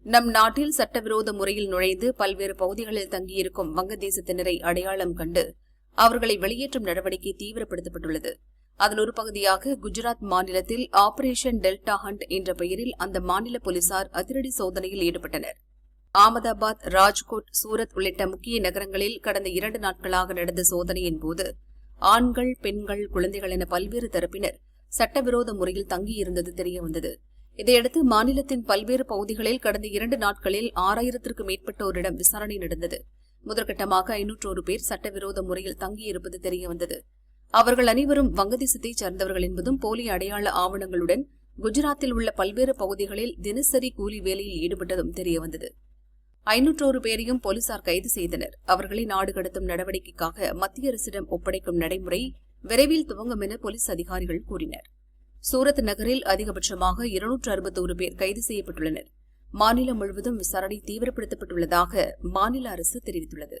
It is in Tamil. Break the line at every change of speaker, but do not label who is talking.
நம் நாட்டில் சட்டவிரோத முறையில் நுழைந்து பல்வேறு பகுதிகளில் தங்கியிருக்கும் வங்கதேசத்தினரை அடையாளம் கண்டு அவர்களை வெளியேற்றும் நடவடிக்கை தீவிரப்படுத்தப்பட்டுள்ளது. அதன் ஒரு பகுதியாக குஜராத் மாநிலத்தில் ஆபரேஷன் டெல்டா ஹண்ட் என்ற பெயரில் அந்த மாநில போலீசார் அதிரடி சோதனையில் ஈடுபட்டனர். அகமதாபாத், ராஜ்கோட், சூரத் உள்ளிட்ட முக்கிய நகரங்களில் கடந்த 2 நாட்களாக நடந்த சோதனையின் போது ஆண்கள், பெண்கள், குழந்தைகள் என பல்வேறு தரப்பினர் சட்டவிரோத முறையில் தங்கியிருந்தது தெரியவந்தது. இதையடுத்து மாநிலத்தின் பல்வேறு பகுதிகளில் கடந்த 2 நாட்களில் 6000த்திற்கும் மேற்பட்டோரிடம் விசாரணை நடந்தது. முதற்கட்டமாக 501 பேர் சட்டவிரோத முறையில் தங்கியிருப்பது தெரியவந்தது. அவர்கள் அனைவரும் வங்கதேசத்தைச் சேர்ந்தவர்கள் என்பதும் போலி அடையாள ஆவணங்களுடன் குஜராத்தில் உள்ள பல்வேறு பகுதிகளில் தினசரி கூலி வேலையில் ஈடுபட்டதும் தெரியவந்தது. 501 பேரையும் போலீசார் கைது செய்தனர். அவர்களை நாடு கடத்தும் நடவடிக்கைக்காக மத்திய அரசிடம் ஒப்படைக்கும் நடைமுறை விரைவில் துவங்கும் என போலீஸ் அதிகாரிகள் கூறினர். சூரத் நகரில் அதிகபட்சமாக 261 பேர் கைது செய்யப்பட்டுள்ளனர். மாநிலம் முழுவதும் விசாரணை தீவிரப்படுத்தப்பட்டுள்ளதாக மாநில அரசு தெரிவித்துள்ளது.